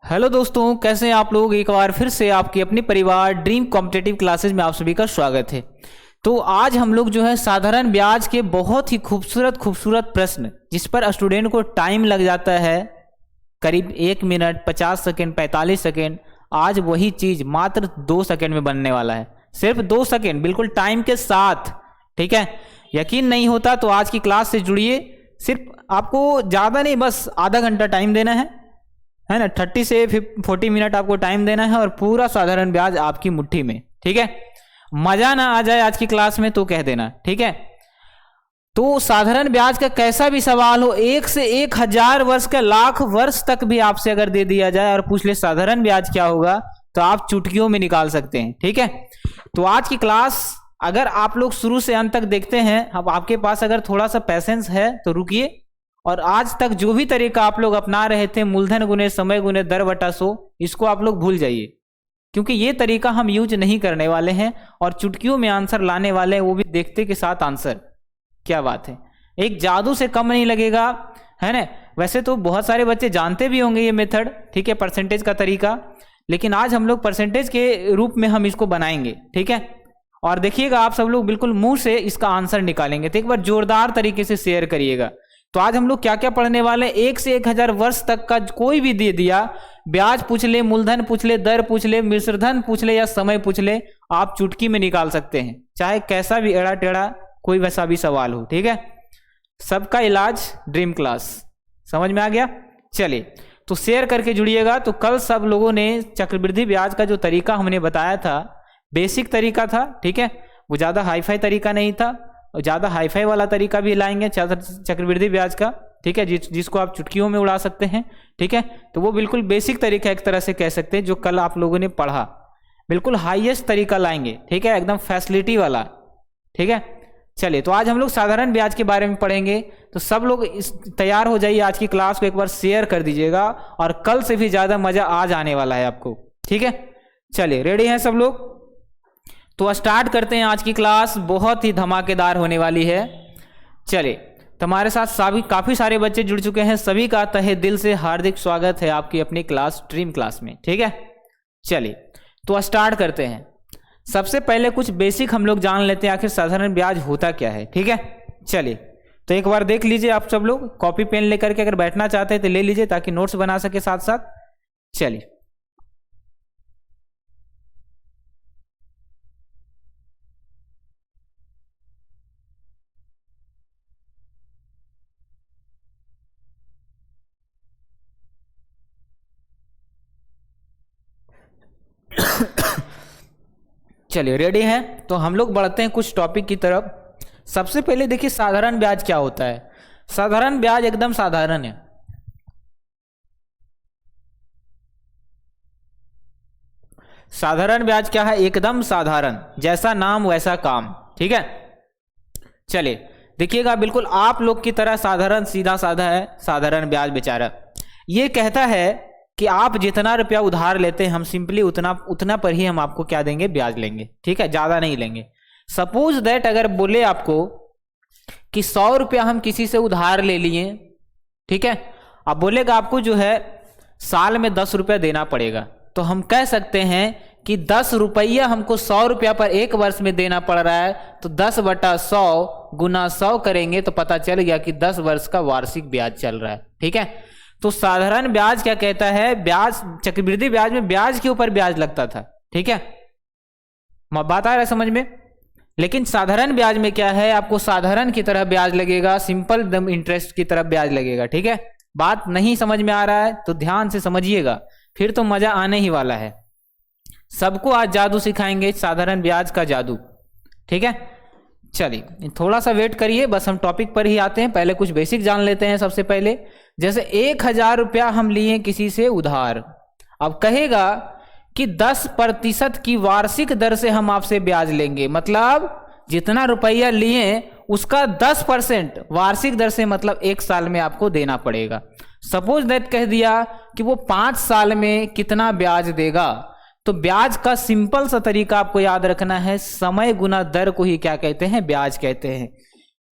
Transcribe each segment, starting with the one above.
Hello दोस्तों, कैसे हैं आप लोग। एक बार फिर से आपकी अपनी परिवार ड्रीम कॉम्पिटिटिव क्लासेज में आप सभी का स्वागत है। तो आज हम लोग जो है साधारण ब्याज के बहुत ही खूबसूरत खूबसूरत प्रश्न, जिस पर स्टूडेंट को टाइम लग जाता है करीब 1 मिनट 50 सेकेंड 45 सेकेंड, आज वही चीज मात्र 2 सेकेंड में बनने वाला है। सिर्फ 2 सेकेंड बिल्कुल टाइम के साथ। ठीक है, यकीन नहीं होता तो आज की क्लास से जुड़िए। सिर्फ आपको ज़्यादा नहीं, बस आधा घंटा टाइम देना है ना। 30 से 40 मिनट आपको टाइम देना है और पूरा साधारण ब्याज आपकी मुट्ठी में। ठीक है, मजा ना आ जाए आज की क्लास में तो कह देना। ठीक है, तो साधारण ब्याज का कैसा भी सवाल हो, 1 से 1000 वर्ष का लाख वर्ष तक भी आपसे अगर दे दिया जाए और पूछ ले साधारण ब्याज क्या होगा, तो आप चुटकियों में निकाल सकते हैं। ठीक है, तो आज की क्लास अगर आप लोग शुरू से अंत तक देखते हैं, अब आपके पास अगर थोड़ा सा पैसेंस है तो रुकिए। और आज तक जो भी तरीका आप लोग अपना रहे थे, मूलधन गुने समय गुने दर बटा 100, इसको आप लोग भूल जाइए, क्योंकि ये तरीका हम यूज नहीं करने वाले हैं और चुटकियों में आंसर लाने वाले हैं, वो भी देखते के साथ आंसर। क्या बात है, एक जादू से कम नहीं लगेगा, है ना। वैसे तो बहुत सारे बच्चे जानते भी होंगे ये मेथड, ठीक है, परसेंटेज का तरीका, लेकिन आज हम लोग परसेंटेज के रूप में हम इसको बनाएंगे। ठीक है, और देखिएगा आप सब लोग बिल्कुल मुंह से इसका आंसर निकालेंगे, तो एक बार जोरदार तरीके से शेयर करिएगा। तो आज हम लोग क्या क्या पढ़ने वाले हैं, 1 से 1000 वर्ष तक का कोई भी दे दिया, ब्याज पूछ ले, मूलधन पूछ ले, दर पूछ ले, मिश्रधन पूछ ले या समय पूछ ले, आप चुटकी में निकाल सकते हैं, चाहे कैसा भी एड़ा टेढ़ा कोई वैसा भी सवाल हो। ठीक है, सबका इलाज ड्रीम क्लास, समझ में आ गया। चलिए, तो शेयर करके जुड़िएगा। तो कल सब लोगों ने चक्रवृद्धि ब्याज का जो तरीका हमने बताया था, बेसिक तरीका था। ठीक है, वो ज़्यादा हाईफाई तरीका नहीं था, और ज़्यादा हाईफाई वाला तरीका भी लाएंगे चक्रवृद्धि ब्याज का। ठीक है, जिसको आप चुटकियों में उड़ा सकते हैं। ठीक है, तो वो बिल्कुल बेसिक तरीका एक तरह से कह सकते हैं, जो कल आप लोगों ने पढ़ा, बिल्कुल हाईएस्ट तरीका लाएंगे। ठीक है, एकदम फैसिलिटी वाला। ठीक है, चलिए, तो आज हम लोग साधारण ब्याज के बारे में पढ़ेंगे। तो सब लोग तैयार हो जाइए, आज की क्लास को एक बार शेयर कर दीजिएगा, और कल से भी ज़्यादा मज़ा आज आने वाला है आपको। ठीक है, चलिए, रेडी हैं सब लोग, तो स्टार्ट करते हैं। आज की क्लास बहुत ही धमाकेदार होने वाली है। चलिए, तुम्हारे साथ सभी काफ़ी सारे बच्चे जुड़ चुके हैं, सभी का तहे दिल से हार्दिक स्वागत है आपकी अपनी क्लास ड्रीम क्लास में। ठीक है, चलिए, तो स्टार्ट करते हैं। सबसे पहले कुछ बेसिक हम लोग जान लेते हैं, आखिर साधारण ब्याज होता क्या है। ठीक है, चलिए, तो एक बार देख लीजिए आप सब लोग, कॉपी पेन लेकर के अगर बैठना चाहते हैं तो ले लीजिए, ताकि नोट्स बना सके साथ साथ। चलिए, चलिए रेडी हैं, तो हम लोग बढ़ते हैं कुछ टॉपिक की तरफ। सबसे पहले देखिए साधारण ब्याज क्या होता है। साधारण ब्याज एकदम साधारण है। साधारण ब्याज क्या है, एकदम साधारण, जैसा नाम वैसा काम। ठीक है, चलिए देखिएगा, बिल्कुल आप लोग की तरह साधारण सीधा साधा है साधारण ब्याज बेचारा। ये कहता है कि आप जितना रुपया उधार लेते हैं, हम सिंपली उतना पर ही हम आपको क्या देंगे, ब्याज लेंगे। ठीक है, ज़्यादा नहीं लेंगे। सपोज दैट अगर बोले आपको कि 100 रुपया हम किसी से उधार ले लिए, ठीक है, अब बोलेगा आपको जो है साल में 10 रुपया देना पड़ेगा, तो हम कह सकते हैं कि 10 रुपया हमको 100 रुपया पर 1 वर्ष में देना पड़ रहा है, तो 10/100 गुना 100 करेंगे तो पता चल गया कि 10 वर्ष का वार्षिक ब्याज चल रहा है। ठीक है, तो साधारण ब्याज क्या कहता है, ब्याज चक्रवृद्धि ब्याज में ब्याज के ऊपर ब्याज लगता था। ठीक है, बात आ रहा है समझ में। लेकिन साधारण ब्याज में क्या है, आपको साधारण की तरह ब्याज लगेगा, सिंपल दम इंटरेस्ट की तरह ब्याज लगेगा। ठीक है, बात नहीं समझ में आ रहा है तो ध्यान से समझिएगा, फिर तो मजा आने ही वाला है। सबको आज जादू सिखाएंगे, साधारण ब्याज का जादू। ठीक है, चलिए थोड़ा सा वेट करिए, बस हम टॉपिक पर ही आते हैं। पहले कुछ बेसिक जान लेते हैं। सबसे पहले जैसे 1000 रुपया हम लिए किसी से उधार, अब कहेगा कि 10% की वार्षिक दर से हम आपसे ब्याज लेंगे, मतलब जितना रुपया लिए उसका 10% वार्षिक दर से, मतलब 1 साल में आपको देना पड़ेगा। सपोज दैट कह दिया कि वो 5 साल में कितना ब्याज देगा, तो ब्याज का सिंपल सा तरीका आपको याद रखना है, समय गुना दर को ही क्या कहते हैं, ब्याज कहते हैं।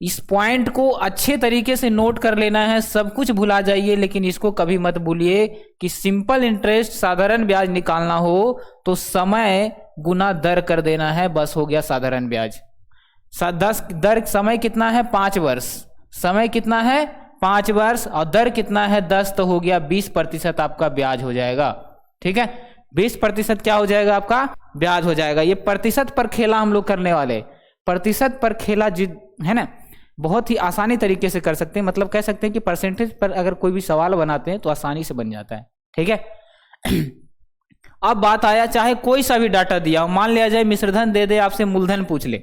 इस पॉइंट को अच्छे तरीके से नोट कर लेना है, सब कुछ भुला जाइए, लेकिन इसको कभी मत भूलिए कि सिंपल इंटरेस्ट साधारण ब्याज निकालना हो तो समय गुना दर कर देना है, बस हो गया साधारण ब्याज। 10 दर समय कितना है 5 वर्ष, समय कितना है 5 वर्ष और दर कितना है 10, तो हो गया 20% आपका ब्याज हो जाएगा। ठीक है, 20% क्या हो जाएगा आपका ब्याज हो जाएगा। ये प्रतिशत पर खेला हम लोग करने वाले, प्रतिशत पर खेला है ना, बहुत ही आसानी तरीके से कर सकते हैं। मतलब कह सकते हैं कि परसेंटेज पर अगर कोई भी सवाल बनाते हैं तो आसानी से बन जाता है। ठीक है अब बात आया, चाहे कोई सा भी डाटा दिया हो, मान लिया जाए मिश्रधन दे दे, आपसे मूलधन पूछ ले,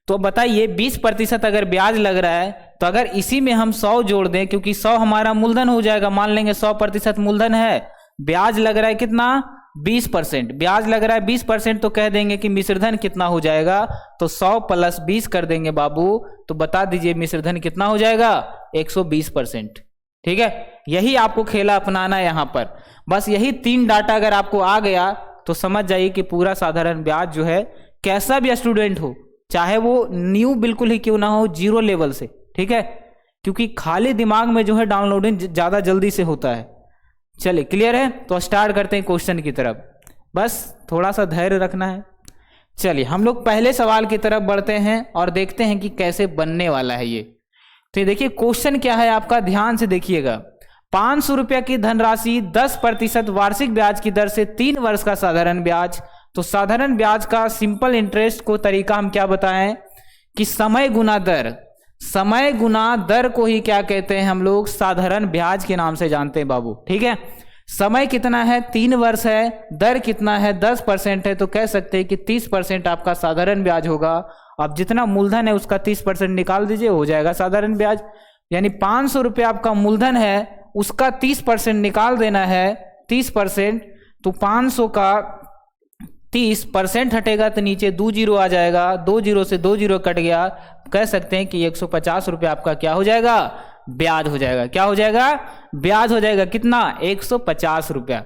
तो बताइए 20% अगर ब्याज लग रहा है तो अगर इसी में हम 100 जोड़ दें, क्योंकि 100 हमारा मूलधन हो जाएगा, मान लेंगे 100% मूलधन है, ब्याज लग रहा है कितना 20%, ब्याज लग रहा है 20%, तो कह देंगे कि मिश्रधन कितना हो जाएगा, तो 100 + 20 कर देंगे बाबू, तो बता दीजिए मिश्रधन कितना हो जाएगा 120%। ठीक है, यही आपको खेला अपनाना है यहाँ पर। बस यही 3 डाटा अगर आपको आ गया तो समझ जाइए कि पूरा साधारण ब्याज जो है, कैसा भी स्टूडेंट हो, चाहे वो न्यू बिल्कुल ही क्यों ना हो, 0 लेवल से, ठीक है, क्योंकि खाली दिमाग में जो है डाउनलोडिंग ज्यादा जल्दी से होता है। चलिए क्लियर है, तो स्टार्ट करते हैं क्वेश्चन की तरफ, बस थोड़ा सा धैर्य रखना है। चलिए हम लोग पहले सवाल की तरफ बढ़ते हैं और देखते हैं कि कैसे बनने वाला है ये। तो ये देखिए क्वेश्चन क्या है आपका, ध्यान से देखिएगा। 500 रुपया की धनराशि 10% वार्षिक ब्याज की दर से 3 वर्ष का साधारण ब्याज। तो साधारण ब्याज का सिंपल इंटरेस्ट को तरीका हम क्या बताएं कि समय गुना दर, समय गुना दर को ही क्या कहते हैं हम लोग, साधारण ब्याज के नाम से जानते हैं बाबू। ठीक है, समय कितना है 3 वर्ष है, दर कितना है 10% है, तो कह सकते हैं कि 30% आपका साधारण ब्याज होगा। अब जितना मूलधन है उसका 30% निकाल दीजिए, हो जाएगा साधारण ब्याज। यानी 500 रुपये आपका मूलधन है, उसका 30% निकाल देना है, 30%, तो 500 का 30% हटेगा तो नीचे 2 जीरो आ जाएगा, 2 जीरो से 2 जीरो कट गया, कह सकते हैं कि 150 रुपये आपका क्या हो जाएगा, ब्याज हो जाएगा। क्या हो जाएगा, ब्याज हो जाएगा। कितना, 150 रुपया।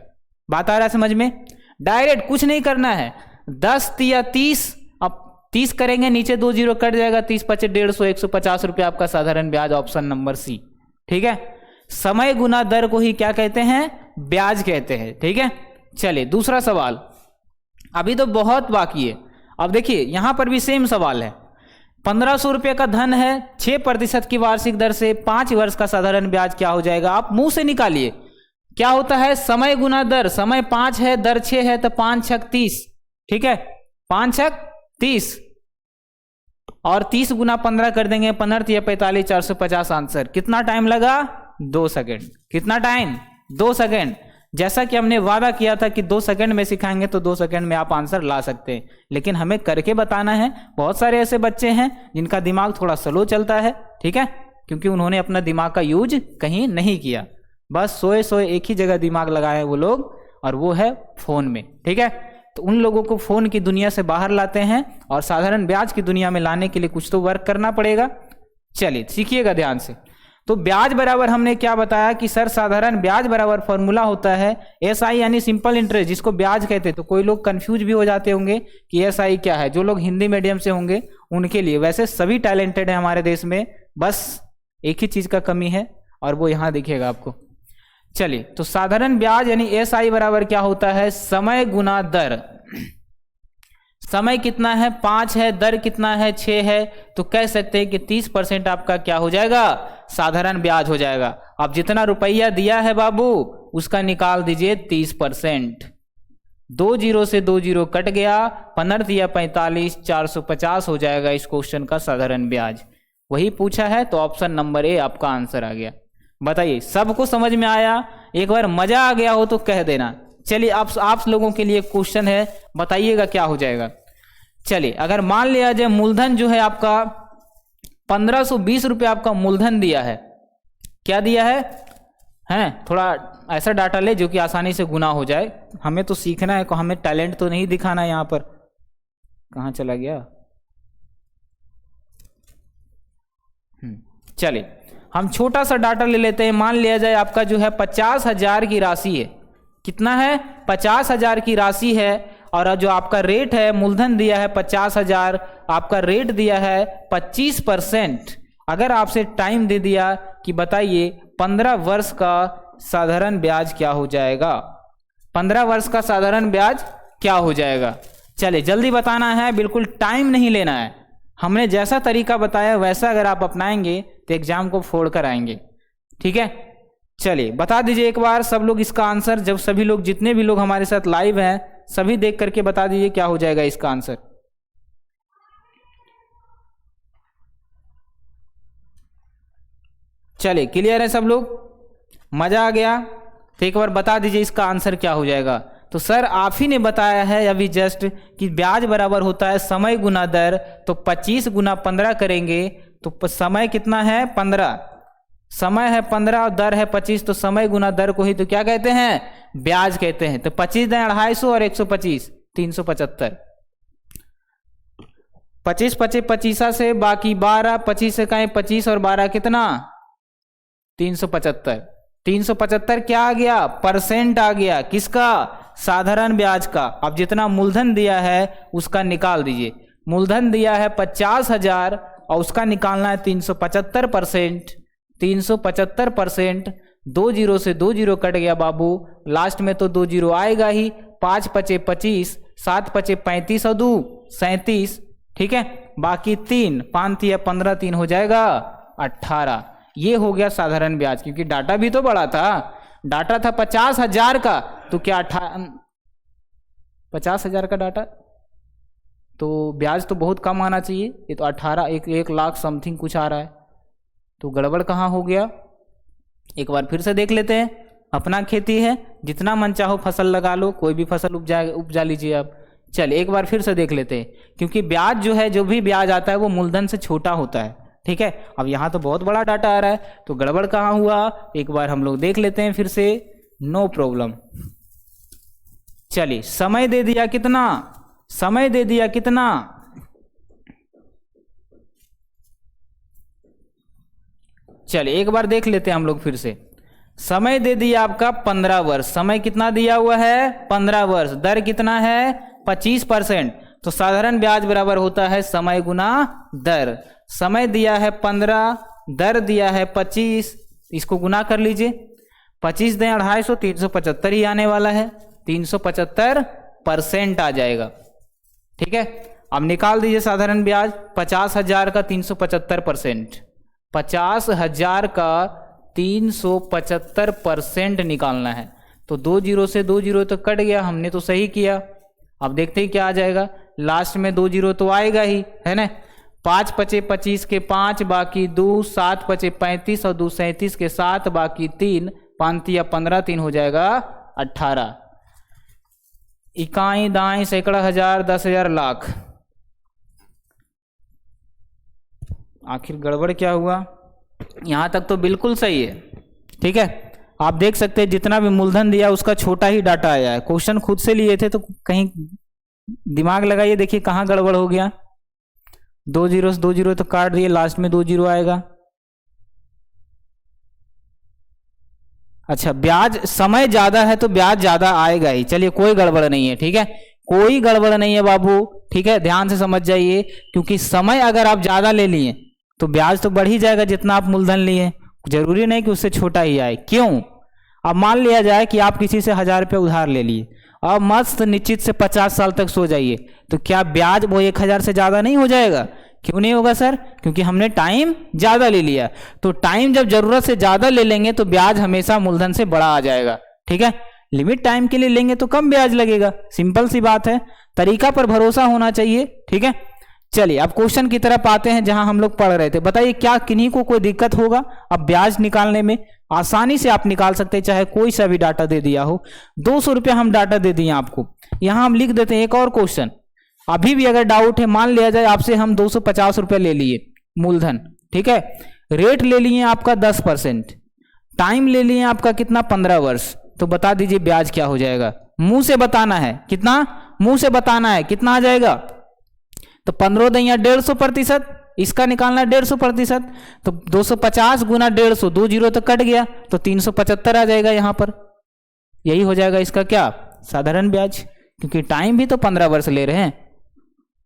बात आ रहा है समझ में? डायरेक्ट कुछ नहीं करना है, 10 या 30, अब 30 करेंगे नीचे 2 जीरो कट जाएगा, 30 × 5 = 150, 150 रुपया आपका साधारण ब्याज, ऑप्शन नंबर सी। ठीक है, समय गुना दर को ही क्या कहते हैं, ब्याज कहते हैं। ठीक है, चलिए दूसरा सवाल, अभी तो बहुत बाकी है। अब देखिए यहां पर भी सेम सवाल है, 1500 रुपये का धन है, 6% की वार्षिक दर से 5 वर्ष का साधारण ब्याज क्या हो जाएगा, आप मुंह से निकालिए। क्या होता है, समय गुना दर, समय 5 है, दर 6 है, तो 5 × 6 = 30। ठीक है, 5 × 6 = 30 और 30 × 15 कर देंगे, 15 × 3 = 45, 450 आंसर। कितना टाइम लगा, 2 सेकेंड। कितना टाइम, 2 सेकेंड। जैसा कि हमने वादा किया था कि 2 सेकंड में सिखाएंगे, तो 2 सेकंड में आप आंसर ला सकते हैं, लेकिन हमें करके बताना है। बहुत सारे ऐसे बच्चे हैं जिनका दिमाग थोड़ा स्लो चलता है, ठीक है, क्योंकि उन्होंने अपना दिमाग का यूज कहीं नहीं किया, बस सोए सोए एक ही जगह दिमाग लगाए वो लोग, और वो है फोन में। ठीक है, तो उन लोगों को फोन की दुनिया से बाहर लाते हैं और साधारण ब्याज की दुनिया में लाने के लिए कुछ तो वर्क करना पड़ेगा। चलिए सीखिएगा ध्यान से। तो ब्याज बराबर हमने क्या बताया कि सर साधारण ब्याज बराबर फॉर्मूला होता है SI यानी सिंपल इंटरेस्ट, जिसको ब्याज कहते हैं। तो कोई लोग कंफ्यूज भी हो जाते होंगे कि SI क्या है, जो लोग हिंदी मीडियम से होंगे उनके लिए। वैसे सभी टैलेंटेड है हमारे देश में, बस एक ही चीज का कमी है और वो यहां दिखेगा आपको। चलिए, तो साधारण ब्याज यानी SI बराबर क्या होता है, समय गुना दर। समय कितना है 5 है, दर कितना है 6 है, तो कह सकते हैं कि 30% आपका क्या हो जाएगा, साधारण ब्याज हो जाएगा। अब जितना रुपया दिया है बाबू उसका निकाल दीजिए 30%, 2 जीरो से 2 जीरो कट गया, 15 × 3 = 45, 450 हो जाएगा इस क्वेश्चन का साधारण ब्याज। वही पूछा है, तो ऑप्शन नंबर ए आपका आंसर आ गया। बताइए सबको समझ में आया? एक बार मजा आ गया हो तो कह देना। चलिए आप लोगों के लिए क्वेश्चन है, बताइएगा क्या हो जाएगा। चलिए अगर मान लिया जाए मूलधन जो है आपका 1520 रुपये आपका मूलधन दिया है, क्या दिया है थोड़ा ऐसा डाटा ले जो कि आसानी से गुना हो जाए। हमें तो सीखना है, हमें टैलेंट तो नहीं दिखाना है। यहाँ पर कहाँ चला गया, चलिए हम छोटा सा डाटा ले लेते हैं। मान लिया जाए आपका जो है 50,000 की राशि है। कितना है, 50,000 की राशि है, और जो आपका रेट है, मूलधन दिया है 50,000, आपका रेट दिया है 25%, अगर आपसे टाइम दे दिया कि बताइए 15 वर्ष का साधारण ब्याज क्या हो जाएगा, 15 वर्ष का साधारण ब्याज क्या हो जाएगा। चलिए जल्दी बताना है, बिल्कुल टाइम नहीं लेना है। हमने जैसा तरीका बताया वैसा अगर आप अपनाएंगे तो एग्जाम को फोड़ कर आएंगे। ठीक है, चलिए बता दीजिए एक बार सब लोग इसका आंसर। जब सभी लोग, जितने भी लोग हमारे साथ लाइव हैं, सभी देख करके बता दीजिए क्या हो जाएगा इसका आंसर। चलिए क्लियर है सब लोग, मजा आ गया? तो एक बार बता दीजिए इसका आंसर क्या हो जाएगा। तो सर आप ही ने बताया है अभी जस्ट कि ब्याज बराबर होता है समय गुना दर। तो 25 गुना 15 करेंगे तो समय कितना है 15, समय है 15 और दर है 25, तो समय गुना दर को ही तो क्या कहते हैं, ब्याज कहते हैं। तो 25 दें 250 और 125 375, 25 25 25 से बाकी 12, 25 से कहें 25 और 12 कितना 375। 375 क्या आ गया, परसेंट आ गया, किसका, साधारण ब्याज का। अब जितना मूलधन दिया है उसका निकाल दीजिए। मूलधन दिया है 50,000 और उसका निकालना है 375%। 375%, 2 जीरो से 2 जीरो कट गया बाबू, लास्ट में तो 2 जीरो आएगा ही। 5 पचे 25, 7 पचे 35 और 2 37। ठीक है, बाकी 3 5 या 15, 3 हो जाएगा 18। ये हो गया साधारण ब्याज, क्योंकि डाटा भी तो बड़ा था। डाटा था 50,000 का, तो क्या 50,000 का डाटा, तो ब्याज तो बहुत कम आना चाहिए। ये तो 18 1 लाख समथिंग कुछ आ रहा है, तो गड़बड़ कहाँ हो गया। एक बार फिर से देख लेते हैं। अपना खेती है, जितना मन चाहो फसल लगा लो, कोई भी फसल उपजा लीजिए आप। चलिए एक बार फिर से देख लेते हैं, क्योंकि ब्याज जो है, जो भी ब्याज आता है वो मूलधन से छोटा होता है। ठीक है, अब यहाँ तो बहुत बड़ा डाटा आ रहा है, तो गड़बड़ कहाँ हुआ एक बार हम लोग देख लेते हैं फिर से, नो प्रॉब्लम। चलिए समय दे दिया कितना, समय दे दिया कितना, चलिए एक बार देख लेते हैं हम लोग फिर से। समय दे दिया आपका 15 वर्ष, समय कितना दिया हुआ है 15 वर्ष, दर कितना है 25%। तो साधारण ब्याज बराबर होता है समय गुना दर। समय दिया है 15, दर दिया है 25, इसको गुना कर लीजिए। 25 दें 250, 375 ही आने वाला है, 375% आ जाएगा। ठीक है, अब निकाल दीजिए साधारण ब्याज। 50,000 का 375%, 50,000 का 375% निकालना है। तो 2 जीरो से 2 जीरो तो कट गया, हमने तो सही किया। अब देखते ही क्या आ जाएगा, लास्ट में 2 जीरो तो आएगा ही, है ना। 5 पचे 25 के 5 बाकी 2, 7 पचे 35 और 2 37 के 7 बाकी 3, 5 या 15, 3 हो जाएगा 18। इकाई दाई सैकड़ा हजार 10,000 लाख। आखिर गड़बड़ क्या हुआ, यहां तक तो बिल्कुल सही है। ठीक है, आप देख सकते हैं जितना भी मूलधन दिया उसका छोटा ही डाटा आया है। क्वेश्चन खुद से लिए थे, तो कहीं दिमाग लगाइए, देखिए कहाँ गड़बड़ हो गया। 2 जीरो से 2 जीरो तो काट दिए, लास्ट में 2 जीरो आएगा। अच्छा, ब्याज समय ज्यादा है तो ब्याज ज्यादा आएगा ही। चलिए कोई गड़बड़ नहीं है, ठीक है, कोई गड़बड़ नहीं है बाबू। ठीक है, ध्यान से समझ जाइए, क्योंकि समय अगर आप ज्यादा ले लिए तो ब्याज तो बढ़ ही जाएगा जितना आप मूलधन लिए। जरूरी नहीं कि उससे छोटा ही आए। क्यों, अब मान लिया जाए कि आप किसी से 1,000 रुपये उधार ले लिए, अब मस्त निश्चित से 50 साल तक सो जाइए, तो क्या ब्याज वो 1,000 से ज्यादा नहीं हो जाएगा? क्यों नहीं होगा सर? क्योंकि हमने टाइम ज्यादा ले लिया। तो टाइम जब जरूरत से ज्यादा ले लेंगे तो ब्याज हमेशा मूलधन से बड़ा आ जाएगा। ठीक है, लिमिट टाइम के लिए लेंगे तो कम ब्याज लगेगा, सिंपल सी बात है। तरीका पर भरोसा होना चाहिए। ठीक है, चलिए अब क्वेश्चन की तरफ आते हैं जहां हम लोग पढ़ रहे थे। बताइए क्या किन्हीं को कोई दिक्कत होगा? अब ब्याज निकालने में आसानी से आप निकाल सकते हैं, चाहे कोई सा भी डाटा दे दिया हो। 200 रुपया हम डाटा दे दिए आपको, यहां हम लिख देते हैं एक और क्वेश्चन। अभी भी अगर डाउट है, मान लिया जाए आपसे हम 250 रुपया ले लिए मूलधन। ठीक है, रेट ले लिए आपका 10%, टाइम ले लिए आपका कितना 15 वर्ष। तो बता दीजिए ब्याज क्या हो जाएगा? मुंह से बताना है, कितना मुंह से बताना है, कितना आ जाएगा? तो 15 दैया 150%, इसका निकालना है 150%। तो 250 गुना 150, 2 जीरो तो कट गया, तो 375 आ जाएगा यहां पर। यही हो जाएगा इसका क्या, साधारण ब्याज, क्योंकि टाइम भी तो 15 वर्ष ले रहे हैं।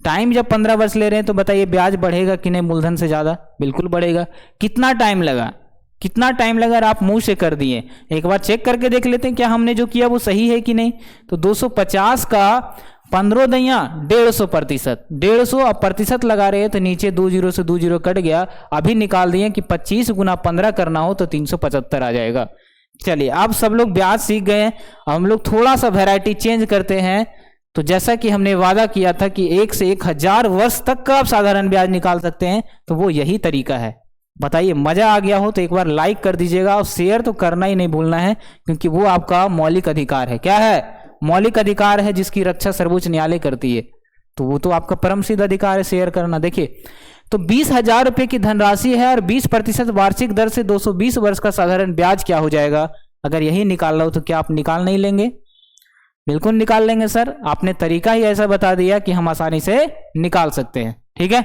टाइम जब 15 वर्ष ले रहे हैं तो बताइए ब्याज बढ़ेगा कि नहीं मूलधन से ज्यादा? बिल्कुल बढ़ेगा। कितना टाइम लगा? कितना टाइम लगा? आप मुंह से कर दिए, एक बार चेक करके देख लेते हैं क्या हमने जो किया वो सही है कि नहीं। तो 250 का 15 दैया 150%, 150 अब प्रतिशत लगा रहे हैं तो नीचे 2 जीरो से 2 जीरो कट गया। अभी निकाल दिए कि 25 गुना 15 करना हो तो 375 आ जाएगा। चलिए अब सब लोग ब्याज सीख गए हैं, हम लोग थोड़ा सा वैरायटी चेंज करते हैं। तो जैसा कि हमने वादा किया था कि 1 से 1000 वर्ष तक का आप साधारण ब्याज निकाल सकते हैं, तो वो यही तरीका है। बताइए मजा आ गया हो तो एक बार लाइक कर दीजिएगा और शेयर तो करना ही नहीं भूलना है, क्योंकि वो आपका मौलिक अधिकार है। क्या है? मौलिक अधिकार है जिसकी रक्षा सर्वोच्च न्यायालय करती है, तो वो तो आपका परम सिद्ध अधिकार है शेयर करना। देखिए तो 20,000 रुपए की धनराशि है और 20% वार्षिक दर से 220 वर्ष का साधारण ब्याज क्या हो जाएगा? अगर यही निकालना हो तो क्या आप निकाल नहीं लेंगे? बिल्कुल निकाल लेंगे सर, आपने तरीका ही ऐसा बता दिया कि हम आसानी से निकाल सकते हैं। ठीक है,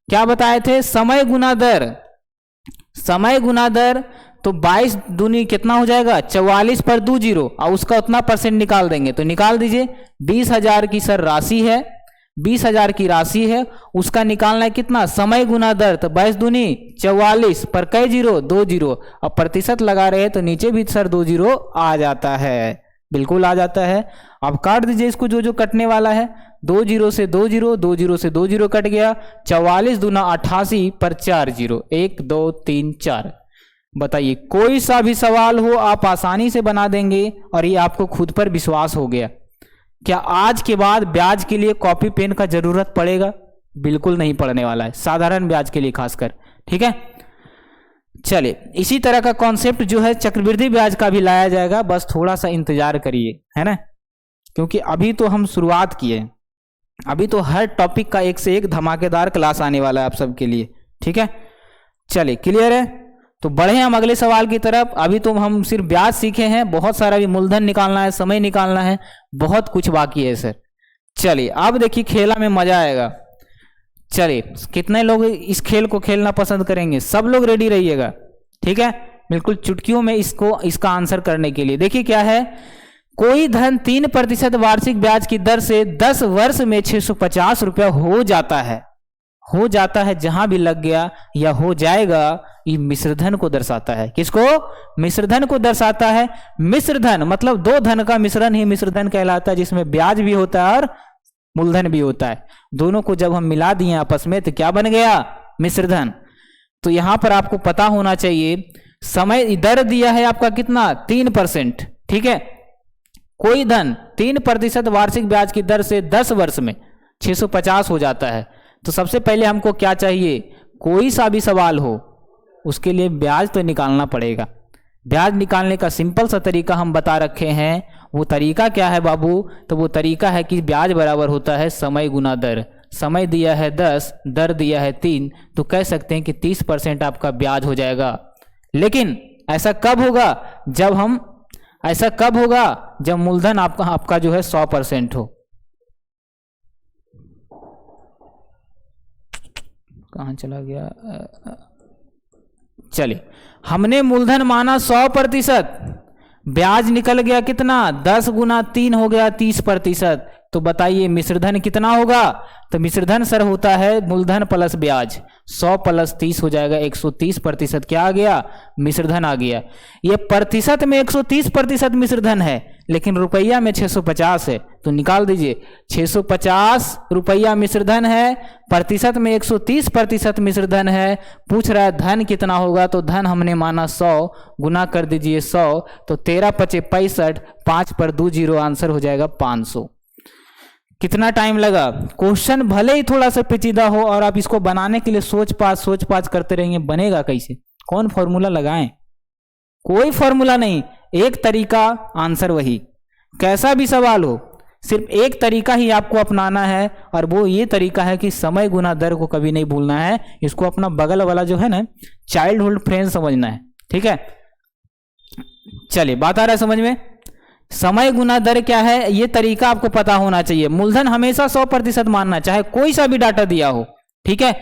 क्या बताए थे? समय गुना दर। समय गुना दर तो 22 दूनी कितना हो जाएगा? 44 पर 2 जीरो और उसका उतना परसेंट निकाल देंगे। तो निकाल दीजिए। 20,000 की सर राशि है, 20,000 की राशि है, उसका निकालना है कितना? समय गुना दर। तो 22 दूनी 44 पर कई जीरो? 2 जीरो। अब प्रतिशत लगा रहे हैं तो नीचे भी सर 2 जीरो आ जाता है, बिल्कुल आ जाता है। अब काट दीजिए इसको, जो जो कटने वाला है। 2 जीरो से 2 जीरो, 2 जीरो से 2 जीरो कट गया। 44 दूना 88 पर 4 जीरो, 1 2 3 4। बताइए कोई सा भी सवाल हो आप आसानी से बना देंगे और ये आपको खुद पर विश्वास हो गया। क्या आज के बाद ब्याज के लिए कॉपी पेन का जरूरत पड़ेगा? बिल्कुल नहीं पड़ने वाला है, साधारण ब्याज के लिए खासकर। ठीक है, चलिए इसी तरह का कॉन्सेप्ट जो है चक्रवृद्धि ब्याज का भी लाया जाएगा, बस थोड़ा सा इंतजार करिए, है ना, क्योंकि अभी तो हम शुरुआत किए, अभी तो हर टॉपिक का एक से एक धमाकेदार क्लास आने वाला है आप सबके लिए। ठीक है, चलिए क्लियर है? तो बढ़े हम अगले सवाल की तरफ। अभी तो हम सिर्फ ब्याज सीखे हैं, बहुत सारा भी मूलधन निकालना है, समय निकालना है, बहुत कुछ बाकी है सर। चलिए अब देखिए खेला में मजा आएगा। चलिए कितने लोग इस खेल को खेलना पसंद करेंगे? सब लोग रेडी रहिएगा। ठीक है, बिल्कुल चुटकियों में इसका आंसर करने के लिए। देखिए क्या है, कोई धन 3% वार्षिक ब्याज की दर से 10 वर्ष में 650 रुपया हो जाता है। हो जाता है जहां भी लग गया या हो जाएगा, ये मिश्रधन को दर्शाता है। किसको? मिश्रधन को दर्शाता है। मिश्रधन मतलब दो धन का मिश्रण ही मिश्रधन कहलाता है, जिसमें ब्याज भी होता है और मूलधन भी होता है। दोनों को जब हम मिला दिए आपस में तो क्या बन गया? मिश्रधन। तो यहां पर आपको पता होना चाहिए समय दर दिया है आपका कितना? 3%। ठीक है, कोई धन 3% वार्षिक ब्याज की दर से 10 वर्ष में 650 हो जाता है। तो सबसे पहले हमको क्या चाहिए? कोई सा भी सवाल हो उसके लिए ब्याज तो निकालना पड़ेगा। ब्याज निकालने का सिंपल सा तरीका हम बता रखे हैं। वो तरीका क्या है बाबू? तो वो तरीका है कि ब्याज बराबर होता है समय गुना दर। समय दिया है 10, दर दिया है 3, तो कह सकते हैं कि 30% आपका ब्याज हो जाएगा। लेकिन ऐसा कब होगा? जब मूलधन आपका जो है 100% हो। कहां चला गया? चलिए हमने मूलधन माना 100%, ब्याज निकल गया कितना? 10 गुना 3 हो गया 30%। तो बताइए मिश्रधन कितना होगा? तो मिश्रधन सर होता है मूलधन प्लस ब्याज। 100 प्लस 30 हो जाएगा 130%। क्या आ गया? मिश्रधन आ गया। ये प्रतिशत में 130% मिश्रधन है, लेकिन रुपया में 650 है। तो निकाल दीजिए, 650 रुपया मिश्रधन है, प्रतिशत में 130% मिश्रधन है। पूछ रहा है धन कितना होगा? तो धन हमने माना 100, गुना कर दीजिए 100, तो 13 पचे 65, 5 पर 2 जीरो, आंसर हो जाएगा 500। कितना टाइम लगा? क्वेश्चन भले ही थोड़ा सा पेचीदा हो और आप इसको बनाने के लिए सोच पाछ करते रहेंगे, बनेगा कैसे? कौन फॉर्मूला लगाएं? कोई फॉर्मूला नहीं, एक तरीका, आंसर वही। कैसा भी सवाल हो, सिर्फ एक तरीका ही आपको अपनाना है, और वो ये तरीका है कि समय गुना दर को कभी नहीं भूलना है। इसको अपना बगल वाला जो है ना चाइल्डहुड फ्रेंड समझना है। ठीक है, चलिए बात आ रहा है समझ में? समय गुना दर क्या है, ये तरीका आपको पता होना चाहिए। मूलधन हमेशा 100% मानना, चाहे कोई सा भी डाटा दिया हो। ठीक है,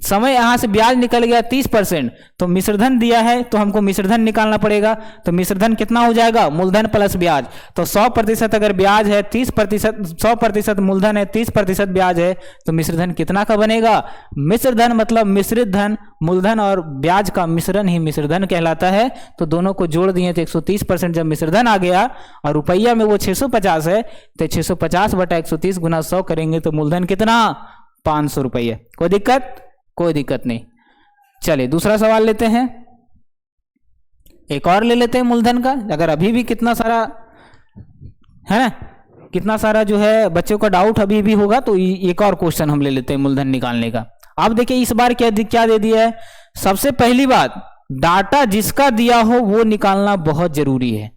समय यहाँ से ब्याज निकल गया 30%, तो मिश्रधन दिया है तो हमको मिश्रधन निकालना पड़ेगा। तो मिश्रधन कितना हो जाएगा, मूलधन प्लस ब्याज। तो 100% अगर ब्याज है 30%, 100% मूलधन है 30% ब्याज है, तो मिश्रधन कितना का बनेगा, मिश्रधन मतलब मिश्रित धन, मूलधन और ब्याज का मिश्रण ही मिश्रधन कहलाता है। तो दोनों को जोड़ दिए तो 130% जब मिश्रधन आ गया और रुपया में वो 650 है, तो 650 बटा 130 गुना 100 करेंगे तो मूलधन कितना, 500 रुपये। कोई दिक्कत, कोई दिक्कत नहीं। चलिए दूसरा सवाल लेते हैं, एक और ले लेते हैं मूलधन का। अगर अभी भी कितना सारा है ना, कितना सारा जो है बच्चों का डाउट अभी भी होगा, तो एक और क्वेश्चन हम ले लेते हैं मूलधन निकालने का। अब देखिए इस बार क्या दे दिया है। सबसे पहली बात, डाटा जिसका दिया हो वो निकालना बहुत जरूरी है।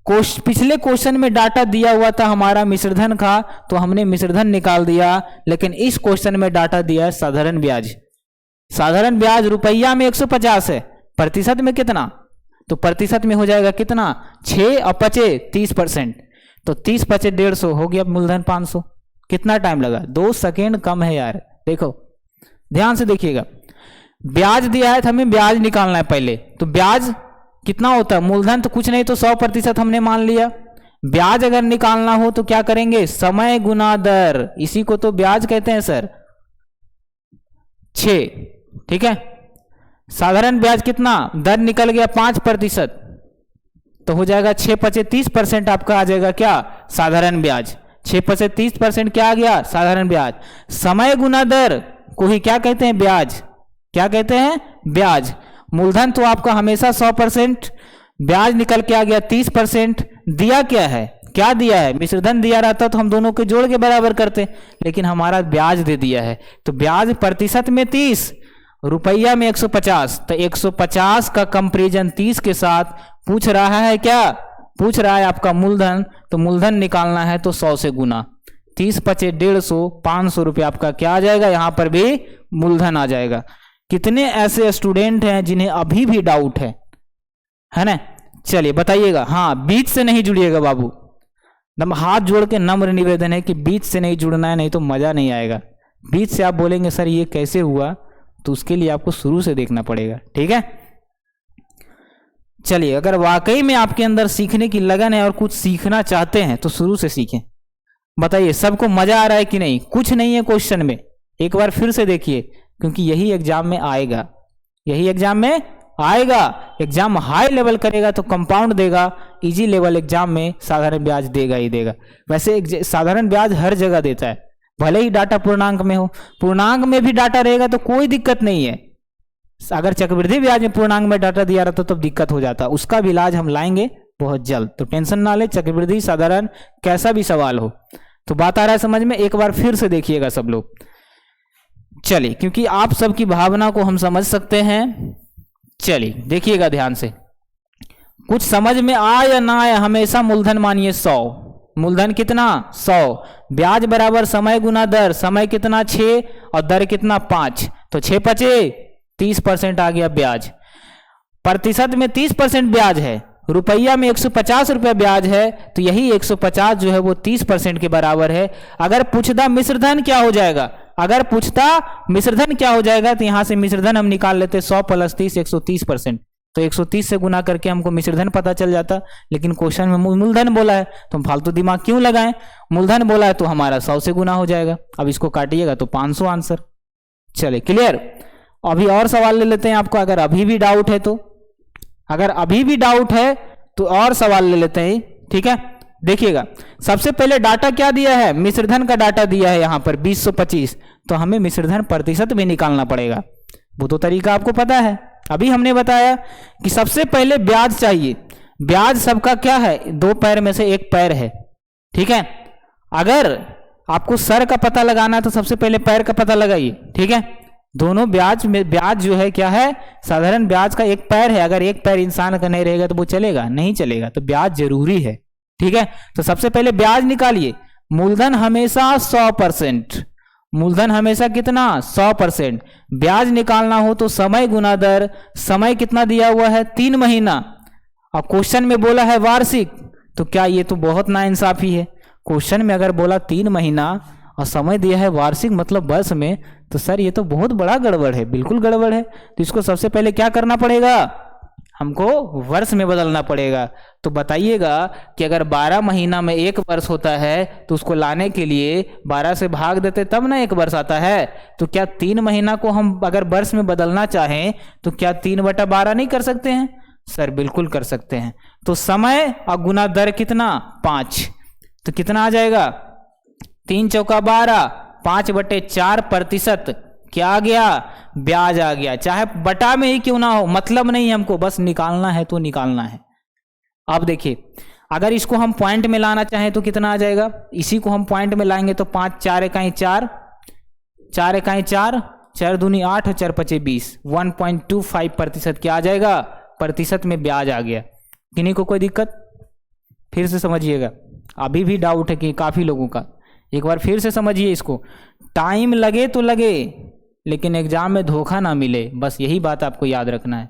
पिछले क्वेश्चन में डाटा दिया हुआ था हमारा मिश्रधन का, तो हमने मिश्रधन निकाल दिया, लेकिन इस क्वेश्चन में डाटा दिया है साधारण ब्याज। साधारण ब्याज रुपया में 150 है, प्रतिशत में कितना, तो प्रतिशत में हो जाएगा कितना, 6 और 5 30%, तो 30 5 150 हो गया मूलधन 500। कितना टाइम लगा, 2 सेकेंड कम है यार। देखो ध्यान से देखिएगा, ब्याज दिया है तो हमें ब्याज निकालना है पहले। तो ब्याज कितना होता है, मूलधन तो कुछ नहीं तो 100% हमने मान लिया। ब्याज अगर निकालना हो तो क्या करेंगे, समय गुना दर, इसी को तो ब्याज कहते हैं सर, 6। ठीक है, साधारण ब्याज कितना, दर निकल गया 5%, तो हो जाएगा 6 5 30% आपका आ जाएगा क्या, साधारण ब्याज। 6 5 30% क्या आ गया, साधारण ब्याज। समय गुना दर को ही क्या कहते हैं, ब्याज। क्या कहते हैं, ब्याज। मूलधन तो आपका हमेशा 100%, ब्याज निकल के आ गया 30%। दिया क्या है, क्या दिया है, मिश्रधन दिया रहता तो हम दोनों के जोड़ के बराबर करते, लेकिन हमारा ब्याज दे दिया है। तो ब्याज प्रतिशत में 30, रुपया में 150, तो 150 का कंपेरिजन 30 के साथ पूछ रहा है, क्या पूछ रहा है आपका मूलधन। तो मूलधन निकालना है तो 100 से गुना, 30 5 150, 500 रुपये आपका क्या आ जाएगा, यहां पर भी मूलधन आ जाएगा। कितने ऐसे स्टूडेंट हैं जिन्हें अभी भी डाउट है ना, चलिए बताइएगा। हाँ, बीच से नहीं जुड़िएगा बाबू, हाथ जोड़ के नम्र निवेदन है कि बीच से नहीं जुड़ना है, नहीं तो मजा नहीं आएगा। बीच से आप बोलेंगे सर ये कैसे हुआ, तो उसके लिए आपको शुरू से देखना पड़ेगा। ठीक है, चलिए अगर वाकई में आपके अंदर सीखने की लगन है और कुछ सीखना चाहते हैं तो शुरू से सीखें। बताइए सबको मजा आ रहा है कि नहीं, कुछ नहीं है क्वेश्चन में, एक बार फिर से देखिए, क्योंकि यही एग्जाम में आएगा, यही एग्जाम में आएगा। एग्जाम हाई लेवल करेगा तो कंपाउंड देगा, इजी लेवल एग्जाम में साधारण ब्याज देगा ही देगा। वैसे साधारण ब्याज हर जगह देता है, भले ही डाटा पूर्णांक में हो, पूर्णांक में भी डाटा रहेगा तो कोई दिक्कत नहीं है। अगर चक्रवृद्धि ब्याज में पूर्णांक में डाटा दिया रहता तो दिक्कत हो जाता, उसका भी इलाज हम लाएंगे बहुत जल्द, तो टेंशन ना ले। चक्रवृद्धि साधारण कैसा भी सवाल हो, तो बात आ रहा है समझ में, एक बार फिर से देखिएगा सब लोग। चलिए, क्योंकि आप सबकी भावना को हम समझ सकते हैं, चलिए देखिएगा ध्यान से। कुछ समझ में आए या ना आए, हमेशा मूलधन मानिए 100। मूलधन कितना, 100। ब्याज बराबर समय गुना दर, समय कितना 6 और दर कितना 5, तो 6 5 30% आ गया ब्याज। प्रतिशत में 30% ब्याज है, रुपया में 150 रुपया ब्याज है, तो यही 150 जो है वो 30% के बराबर है। अगर पूछता मिश्रधन क्या हो जाएगा, अगर पूछता मिश्रधन क्या हो जाएगा, तो यहां से मिश्रधन हम निकाल लेते 100 + 30 130%, तो 130 से गुना करके हमको मिश्रधन पता चल जाता। लेकिन क्वेश्चन में मूलधन बोला है तो हम फालतू दिमाग क्यों लगाएं, मूलधन बोला है तो हमारा 100 से गुना हो जाएगा। अब इसको काटिएगा तो 500 आंसर। चलिए क्लियर। अभी और सवाल ले लेते हैं आपको, अगर अभी भी डाउट है तो, अगर अभी भी डाउट है तो और सवाल ले लेते हैं। ठीक है, देखिएगा सबसे पहले डाटा क्या दिया है, मिश्रधन का डाटा दिया है यहाँ पर 2025, तो हमें मिश्रधन प्रतिशत भी निकालना पड़ेगा। वो तो तरीका आपको पता है, अभी हमने बताया कि सबसे पहले ब्याज चाहिए। ब्याज सबका क्या है, 2 पैर में से एक पैर है। ठीक है, अगर आपको सर का पता लगाना है तो सबसे पहले पैर का पता लगाइए। ठीक है, दोनों ब्याज में, ब्याज जो है क्या है, साधारण ब्याज का एक पैर है। अगर एक पैर इंसान का नहीं रहेगा तो वो चलेगा, नहीं चलेगा, तो ब्याज जरूरी है। ठीक है, तो सबसे पहले ब्याज निकालिए। मूलधन हमेशा 100%, मूलधन हमेशा कितना, 100%। ब्याज निकालना हो तो समय गुना दर, समय कितना दिया हुआ है, 3 महीना, और क्वेश्चन में बोला है वार्षिक, तो क्या ये तो बहुत नाइंसाफी है। क्वेश्चन में अगर बोला 3 महीना और समय दिया है वार्षिक मतलब वर्ष में, तो सर ये तो बहुत बड़ा गड़बड़ है, बिल्कुल गड़बड़ है। तो इसको सबसे पहले क्या करना पड़ेगा, हमको वर्ष में बदलना पड़ेगा। तो बताइएगा कि अगर 12 महीना में एक वर्ष होता है तो उसको लाने के लिए 12 से भाग देते तब ना एक वर्ष आता है। तो क्या 3 महीना को हम अगर वर्ष में बदलना चाहें तो क्या 3/12 नहीं कर सकते हैं? सर बिल्कुल कर सकते हैं। तो समय और गुना दर कितना, 5। तो कितना आ जाएगा, 3 चौका 12, 5/4% क्या आ गया, ब्याज आ गया। चाहे बटा में ही क्यों ना हो, मतलब नहीं हमको, बस निकालना है तो निकालना है। अब देखिए अगर इसको हम पॉइंट में लाना चाहें तो कितना आ जाएगा, इसी को हम पॉइंट में लाएंगे तो 5 4 इकाई 4, 4 इकाई 4, 4 दूनी 8 और 4 पचे 20, 1.25% क्या आ जाएगा, प्रतिशत में ब्याज आ गया। किन्हीं को कोई दिक्कत? फिर से समझिएगा, अभी भी डाउट है कि काफी लोगों का, एक बार फिर से समझिए इसको। टाइम लगे तो लगे लेकिन एग्जाम में धोखा ना मिले, बस यही बात आपको याद रखना है।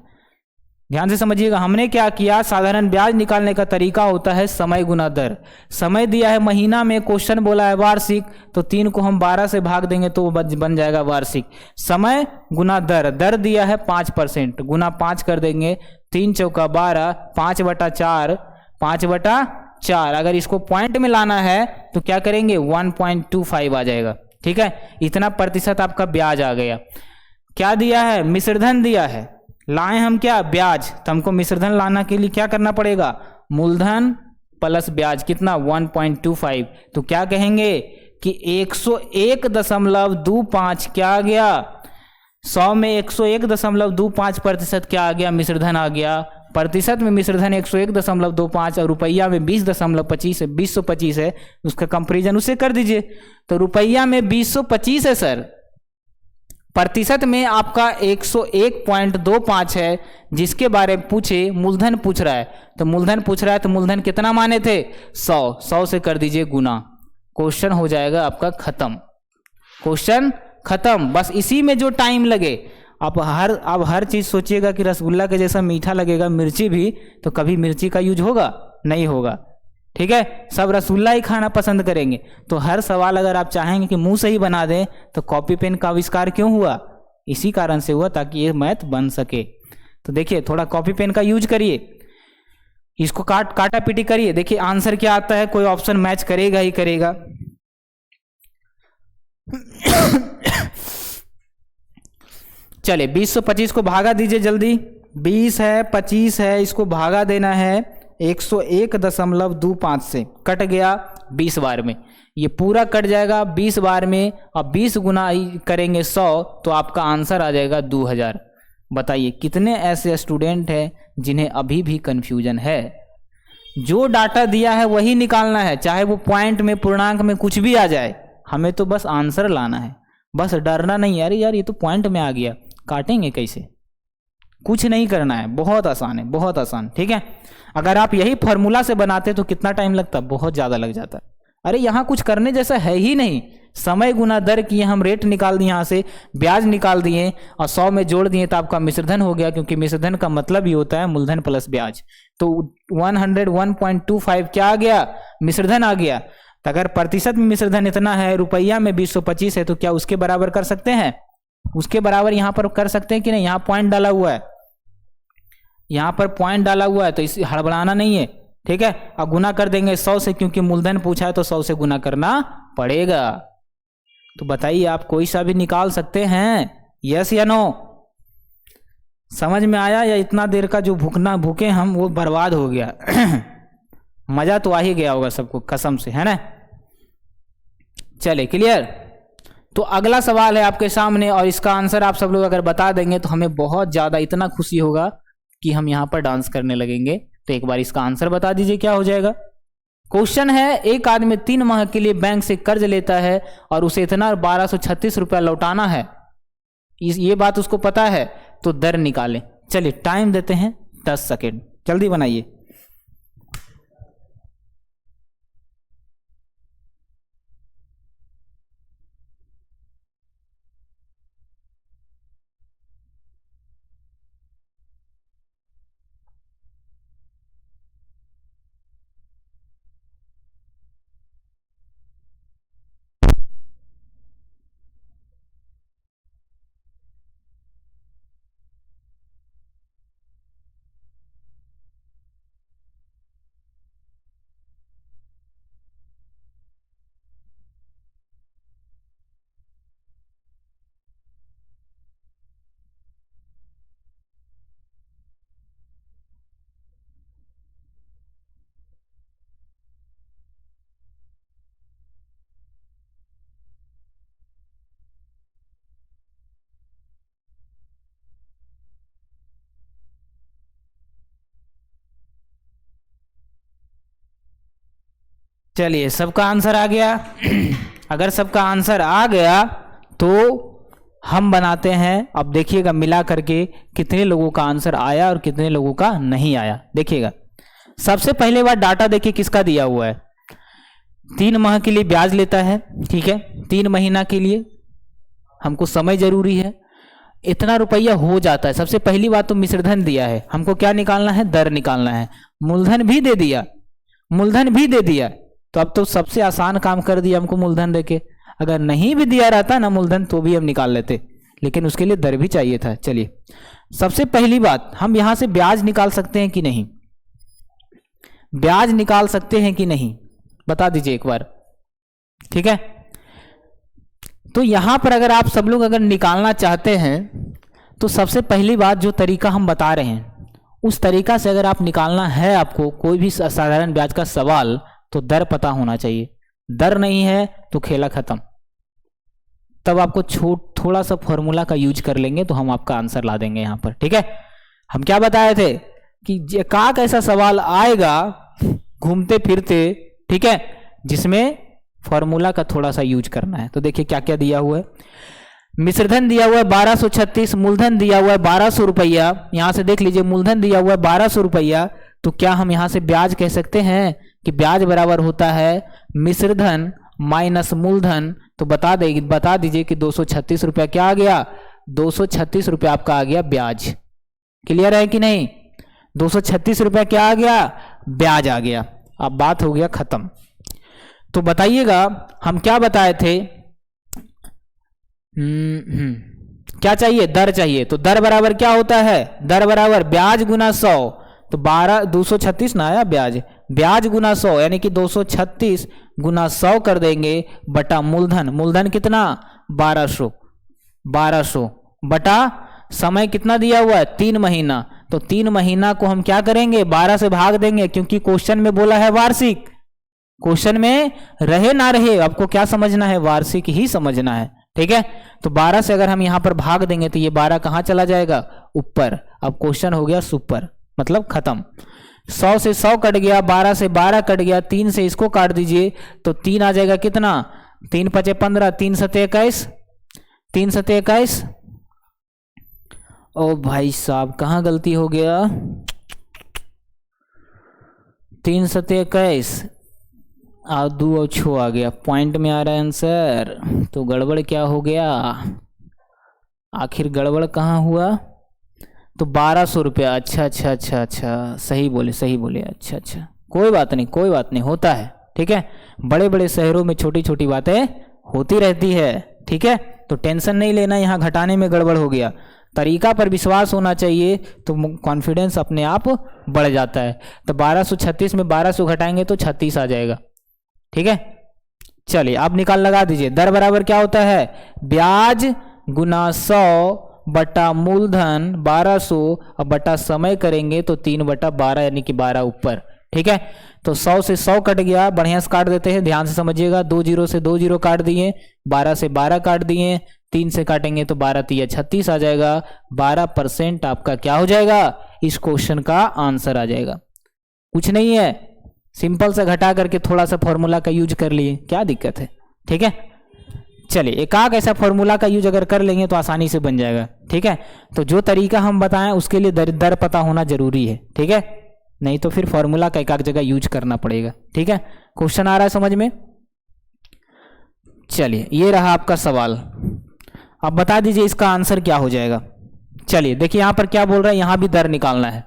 ध्यान से समझिएगा, हमने क्या किया, साधारण ब्याज निकालने का तरीका होता है समय गुना दर। समय दिया है महीना में, क्वेश्चन बोला है वार्षिक, तो 3 को हम 12 से भाग देंगे तो बन जाएगा वार्षिक। समय गुना दर, दर दिया है 5%, गुना 5 कर देंगे, 3 चौका 12, 5/4, 5/4। अगर इसको पॉइंट में लाना है तो क्या करेंगे, 1.25 आ जाएगा। ठीक है, इतना प्रतिशत आपका ब्याज आ गया। क्या दिया है, मिश्रधन दिया है, लाए हम क्या, ब्याज। तो हमको मिश्रधन लाना के लिए क्या करना पड़ेगा, मूलधन प्लस ब्याज, कितना, 1.25। तो क्या कहेंगे कि 101.25 क्या आ गया, 100 में 101.25% क्या आ गया, मिश्रधन आ गया। प्रतिशत में मिश्रधन 101.25 और रुपया में 20.25 है, 2025 है, उसका कंपेरिजन उससे कर दीजिए। तो रुपया में 2025 है सर, प्रतिशत में आपका 101.25 है। जिसके बारे में पूछे, मूलधन पूछ रहा है, तो मूलधन पूछ रहा है तो मूलधन कितना माने थे, 100 से कर दीजिए गुना, क्वेश्चन हो जाएगा आपका खत्म, क्वेश्चन खत्म। बस इसी में जो टाइम लगे, अब हर चीज सोचिएगा कि रसगुल्ला के जैसा मीठा लगेगा, मिर्ची भी, तो कभी मिर्ची का यूज होगा, नहीं होगा। ठीक है, सब रसगुल्ला ही खाना पसंद करेंगे। तो हर सवाल अगर आप चाहेंगे कि मुंह से ही बना दें, तो कॉपी पेन का आविष्कार क्यों हुआ, इसी कारण से हुआ, ताकि ये मैथ बन सके। तो देखिए थोड़ा कॉपी पेन का यूज करिए, इसको काटा पीटी करिए, देखिए आंसर क्या आता है, कोई ऑप्शन मैच करेगा ही करेगा। चले 2025 को भागा दीजिए जल्दी, 20 है 25 है, इसको भागा देना है 101.25 से, कट गया 20 बार में, ये पूरा कट जाएगा 20 बार में, और 20 गुना करेंगे 100 तो आपका आंसर आ जाएगा 2000। बताइए कितने ऐसे स्टूडेंट हैं जिन्हें अभी भी कंफ्यूजन है। जो डाटा दिया है वही निकालना है, चाहे वो पॉइंट में, पूर्णांक में, कुछ भी आ जाए, हमें तो बस आंसर लाना है, बस डरना नहीं। यार ये तो पॉइंट में आ गया, काटेंगे कैसे, कुछ नहीं करना है, बहुत आसान है, बहुत आसान। ठीक है, अगर आप यही फॉर्मूला से बनाते तो कितना टाइम लगता, बहुत ज़्यादा लग जाता। अरे यहाँ कुछ करने जैसा है ही नहीं, समय गुना दर किए, हम रेट निकाल दिए, यहाँ से ब्याज निकाल दिए और 100 में जोड़ दिए तो आपका मिश्रधन हो गया, क्योंकि मिश्रधन का मतलब ही होता है मूलधन प्लस ब्याज। तो 101.25 क्या आ गया, मिश्रधन आ गया। तो अगर प्रतिशत में मिश्रधन इतना है, रुपया में 2025 है, तो क्या उसके बराबर कर सकते हैं, उसके बराबर यहाँ पर कर सकते हैं कि नहीं। यहाँ पॉइंट डाला हुआ है, यहाँ पर पॉइंट डाला हुआ है, तो इसे हड़बड़ाना नहीं है। ठीक है, अब गुना कर देंगे 100 से, क्योंकि मूलधन पूछा है तो 100 से गुना करना पड़ेगा। तो बताइए आप कोई सा भी निकाल सकते हैं, यस या नो। समझ में आया, या इतना देर का जो भूखे हम वो बर्बाद हो गया। मजा तो आ ही गया होगा सबको कसम से, है ना। चले क्लियर। तो अगला सवाल है आपके सामने, और इसका आंसर आप सब लोग अगर बता देंगे तो हमें बहुत ज्यादा इतना खुशी होगा कि हम यहाँ पर डांस करने लगेंगे। तो एक बार इसका आंसर बता दीजिए क्या हो जाएगा। क्वेश्चन है, एक आदमी 3 माह के लिए बैंक से कर्ज लेता है और उसे इतना 1236 रुपया लौटाना है, ये बात उसको पता है, तो दर निकालें। चलिए टाइम देते हैं 10 सेकेंड, जल्दी बनाइए। चलिए सबका आंसर आ गया। अगर सबका आंसर आ गया तो हम बनाते हैं, अब देखिएगा मिला करके कितने लोगों का आंसर आया और कितने लोगों का नहीं आया। देखिएगा सबसे पहले बार डाटा देखिए किसका दिया हुआ है। 3 माह के लिए ब्याज लेता है, ठीक है, 3 महीना के लिए हमको समय जरूरी है, इतना रुपया हो जाता है। सबसे पहली बात तो मिश्रधन दिया है, हमको क्या निकालना है, दर निकालना है। मूलधन भी दे दिया, मूलधन भी दे दिया, तो अब तो सबसे आसान काम कर दिया हमको मूलधन देके। अगर नहीं भी दिया रहता ना मूलधन तो भी हम निकाल लेते, लेकिन उसके लिए दर भी चाहिए था। चलिए सबसे पहली बात, हम यहां से ब्याज निकाल सकते हैं कि नहीं, ब्याज निकाल सकते हैं कि नहीं, बता दीजिए एक बार, ठीक है। तो यहां पर अगर आप सब लोग अगर निकालना चाहते हैं तो सबसे पहली बात जो तरीका हम बता रहे हैं उस तरीका से अगर आप निकालना है आपको कोई भी साधारण ब्याज का सवाल, तो दर पता होना चाहिए। दर नहीं है तो खेला खत्म। तब आपको थोड़ा सा फॉर्मूला का यूज कर लेंगे तो हम आपका आंसर ला देंगे यहां पर, ठीक है। हम क्या बताए थे कि एकाक ऐसा सवाल आएगा घूमते फिरते, ठीक है, जिसमें फॉर्मूला का थोड़ा सा यूज करना है। तो देखिए क्या क्या दिया हुआ है। मिश्रधन दिया हुआ है 1236, मूलधन दिया हुआ है 1200 रुपया। यहां से देख लीजिए मूलधन दिया हुआ है 1200 रुपया, तो क्या हम यहां से ब्याज कह सकते हैं कि ब्याज बराबर होता है मिश्रधन माइनस मूलधन। तो बता दीजिए कि 236 रुपया क्या आ गया, 236 रुपया आपका आ गया ब्याज। क्लियर है कि नहीं, 236 रुपया क्या आ गया, ब्याज आ गया। अब बात हो गया खत्म। तो बताइएगा हम क्या बताए थे, क्या चाहिए, दर चाहिए। तो दर बराबर क्या होता है, दर बराबर ब्याज गुना 100। तो 236 ना आया ब्याज, ब्याज गुना 100 यानी कि 236 गुना 100 कर देंगे बटा मूलधन। मूलधन कितना, 1200, 1200 बटा समय कितना दिया हुआ है, 3 महीना। तो 3 महीना को हम क्या करेंगे, 12 से भाग देंगे, क्योंकि क्वेश्चन में बोला है वार्षिक। क्वेश्चन में रहे ना रहे आपको क्या समझना है, वार्षिक ही समझना है, ठीक है। तो 12 से अगर हम यहां पर भाग देंगे तो ये 12 कहां चला जाएगा, ऊपर। अब क्वेश्चन हो गया सुपर, मतलब खत्म। 100 से 100 कट गया, 12 से 12 कट गया, 3 से इसको काट दीजिए तो 3 आ जाएगा कितना, 3 पचे 15, 3 सते 21, 3 सते 21। ओ भाई साहब कहाँ गलती हो गया, 3 सते 21 और 2 और 6 आ गया, पॉइंट में आ रहा है आंसर। तो गड़बड़ क्या हो गया, आखिर गड़बड़ कहाँ हुआ, तो 1200 रुपया। अच्छा, सही बोले, अच्छा, कोई बात नहीं, होता है, ठीक है। बड़े बड़े शहरों में छोटी छोटी बातें होती रहती है, ठीक है। तो टेंशन नहीं लेना, यहाँ घटाने में गड़बड़ हो गया। तरीका पर विश्वास होना चाहिए तो कॉन्फिडेंस अपने आप बढ़ जाता है। तो 1236 में 1200 घटाएंगे तो 36 आ जाएगा, ठीक है। चलिए आप निकाल लगा दीजिए। दर बराबर क्या होता है, ब्याज गुना 100 बटा मूलधन 1200 और बटा समय करेंगे तो 3/12 यानी कि 12 ऊपर, ठीक है। तो 100 से 100 कट गया, बढ़िया से काट देते हैं, ध्यान से समझिएगा। 2 0 से 2 0 काट दिए, 12 से 12 काट दिए, 3 से काटेंगे तो 12 3 36 आ जाएगा। 12% आपका क्या हो जाएगा, इस क्वेश्चन का आंसर आ जाएगा। कुछ नहीं है, सिंपल से घटा करके थोड़ा सा फॉर्मूला का यूज कर लिए, क्या दिक्कत है, ठीक है। चलिए एकाक ऐसा फॉर्मूला का यूज अगर कर लेंगे तो आसानी से बन जाएगा, ठीक है। तो जो तरीका हम बताएं उसके लिए दर पता होना जरूरी है, ठीक है, नहीं तो फिर फॉर्मूला का एकाक जगह यूज करना पड़ेगा, ठीक है। क्वेश्चन आ रहा है समझ में। चलिए ये रहा आपका सवाल, अब बता दीजिए इसका आंसर क्या हो जाएगा। चलिए देखिए यहां पर क्या बोल रहा है, यहां भी दर निकालना है,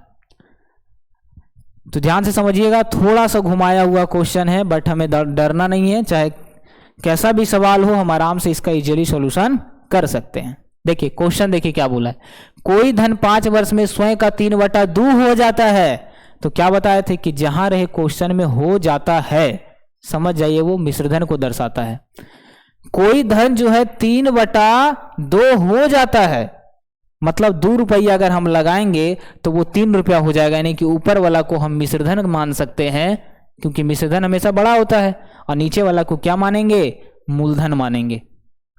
तो ध्यान से समझिएगा। थोड़ा सा घुमाया हुआ क्वेश्चन है, बट हमें डरना नहीं है, चाहे कैसा भी सवाल हो हम आराम से इसका इजीली सॉल्यूशन कर सकते हैं। देखिए क्वेश्चन देखिए क्या बोला है, कोई धन 5 वर्ष में स्वयं का 3/2 हो जाता है। तो क्या बताए थे कि जहां रहे क्वेश्चन में हो जाता है, समझ जाइए वो मिश्रधन को दर्शाता है। कोई धन जो है 3/2 हो जाता है, मतलब 2 रुपया अगर हम लगाएंगे तो वो 3 रुपया हो जाएगा, यानी कि ऊपर वाला को हम मिश्रधन मान सकते हैं, क्योंकि मिश्रधन हमेशा बड़ा होता है, और नीचे वाला को क्या मानेंगे, मूलधन मानेंगे।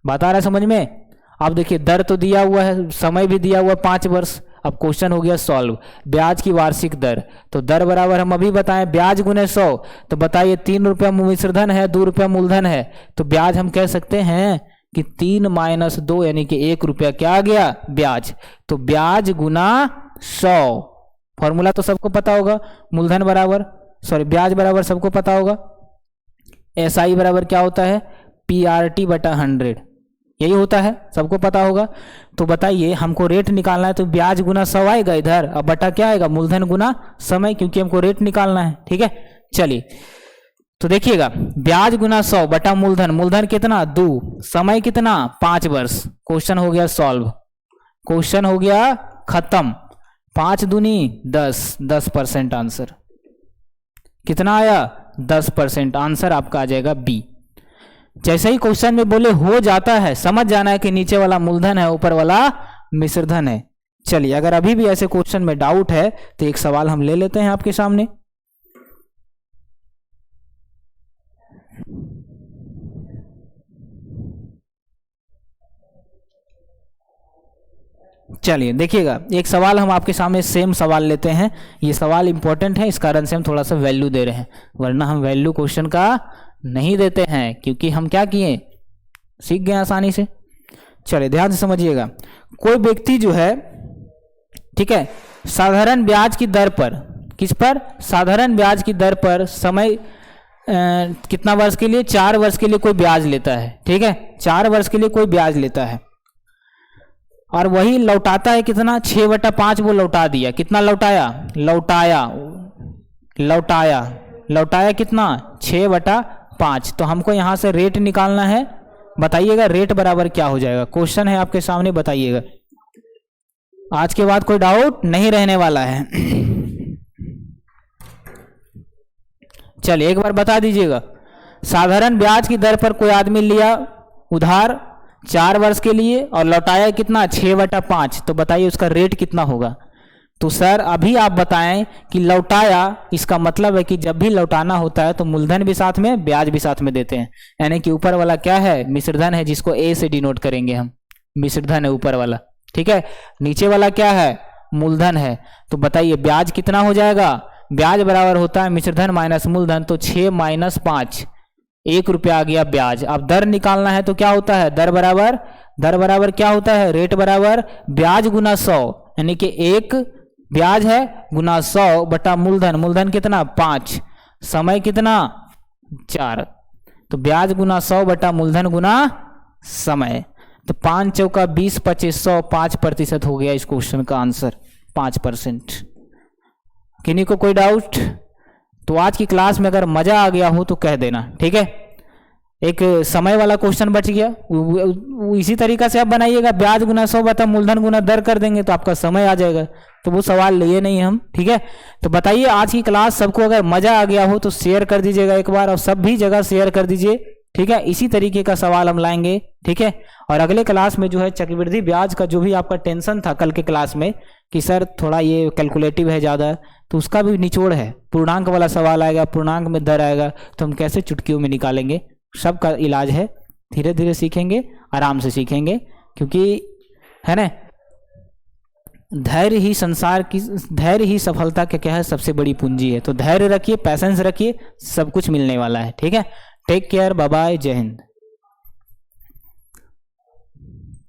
बात आ रहा है समझ में। अब देखिए दर तो दिया हुआ है, समय भी दिया हुआ 5 वर्ष, अब क्वेश्चन हो गया सॉल्व। ब्याज की वार्षिक दर, तो दर बराबर हम अभी बताएं ब्याज गुने 100, तो बताइए 3 रुपया मिश्रधन है, 2 रुपया मूलधन है, तो ब्याज हम कह सकते हैं कि 3 माइनस 2 यानी कि 1 रुपया क्या आ गया ब्याज। तो ब्याज गुना 100, फॉर्मूला तो सबको पता होगा, मूलधन बराबर ब्याज बराबर सबको पता होगा, SI बराबर क्या होता है PRT बटा 100, यही होता है, सबको पता होगा। तो बताइए हमको रेट निकालना है, तो ब्याज गुना 100 आएगा इधर, अब बटा क्या आएगा मूलधन गुना समय, क्योंकि हमको रेट निकालना है। ठीक है, चलिए तो देखिएगा ब्याज गुना 100 बटा मूलधन, मूलधन कितना 2, समय कितना 5 वर्ष। क्वेश्चन हो गया सॉल्व, क्वेश्चन हो गया खत्म। 5 दूनी 10, 10% आंसर कितना आया 10%, आंसर आपका आ जाएगा बी। जैसे ही क्वेश्चन में बोले हो जाता है, समझ जाना है कि नीचे वाला मूलधन है, ऊपर वाला मिश्रधन है। चलिए अगर अभी भी ऐसे क्वेश्चन में डाउट है तो एक सवाल हम ले लेते हैं आपके सामने। चलिए देखिएगा, एक सवाल हम आपके सामने सेम सवाल लेते हैं। ये सवाल इंपॉर्टेंट है, इस कारण से हम थोड़ा सा वैल्यू दे रहे हैं, वरना हम वैल्यू क्वेश्चन का नहीं देते हैं, क्योंकि हम क्या किए सीख गए आसानी से। चलिए ध्यान से समझिएगा, कोई व्यक्ति जो है ठीक है साधारण ब्याज की दर पर, किस पर साधारण ब्याज की दर पर समय कितना वर्ष के लिए 4 वर्ष के लिए कोई ब्याज लेता है। ठीक है 4 वर्ष के लिए कोई ब्याज लेता है और वही लौटाता है कितना 6/5 वो लौटा दिया। कितना लौटाया लौटाया कितना 6/5। तो हमको यहां से रेट निकालना है, बताइएगा रेट बराबर क्या हो जाएगा। क्वेश्चन है आपके सामने, बताइएगा। आज के बाद कोई डाउट नहीं रहने वाला है। चलिए एक बार बता दीजिएगा, साधारण ब्याज की दर पर कोई आदमी लिया उधार 4 वर्ष के लिए और लौटाया कितना 6/5, तो बताइए उसका रेट कितना होगा। तो सर अभी आप बताएं कि लौटाया, इसका मतलब है कि जब भी लौटाना होता है तो मूलधन भी साथ में ब्याज भी साथ में देते हैं, यानी कि ऊपर वाला क्या है मिश्रधन है, जिसको ए से डिनोट करेंगे हम, मिश्रधन है ऊपर वाला। ठीक है नीचे वाला क्या है मूलधन है। तो बताइए ब्याज कितना हो जाएगा, ब्याज बराबर होता है मिश्रधन माइनस मूलधन, तो 6 माइनस 5 1 रुपया आ गया ब्याज। अब दर निकालना है तो क्या होता है दर बराबर क्या होता है रेट बराबर ब्याज गुना 100, यानी कि 1 ब्याज है गुना 100 बटा मूलधन, मूलधन कितना 5, समय कितना 4, तो ब्याज गुना 100 बटा मूलधन गुना समय। तो 5 चौका 20 25 100, 5% हो गया इस क्वेश्चन का आंसर 5%। किन्हीं को कोई डाउट? तो आज की क्लास में अगर मजा आ गया हो तो कह देना। ठीक है एक समय वाला क्वेश्चन बच गया, इसी तरीका से आप बनाइएगा, ब्याज गुना 100 बटा मूलधन गुना दर कर देंगे तो आपका समय आ जाएगा। तो वो सवाल लिए नहीं हम। ठीक है तो बताइए आज की क्लास सबको अगर मजा आ गया हो तो शेयर कर दीजिएगा एक बार, और सब भी जगह शेयर कर दीजिए। ठीक है इसी तरीके का सवाल हम लाएंगे। ठीक है और अगले क्लास में जो है चक्रवृद्धि ब्याज का जो भी आपका टेंशन था कल के क्लास में कि सर थोड़ा ये कैलकुलेटिव है ज़्यादा, तो उसका भी निचोड़ है, पूर्णांक वाला सवाल आएगा, पूर्णांक में दर आएगा, तो हम कैसे चुटकियों में निकालेंगे, सबका इलाज है। धीरे धीरे सीखेंगे, आराम से सीखेंगे, क्योंकि है ना धैर्य ही संसार की, धैर्य ही सफलता का क्या है सबसे बड़ी पूंजी है। तो धैर्य रखिए, पैसेंस रखिए, सब कुछ मिलने वाला है। ठीक है टेक केयर, बाय बाय, जय हिंद।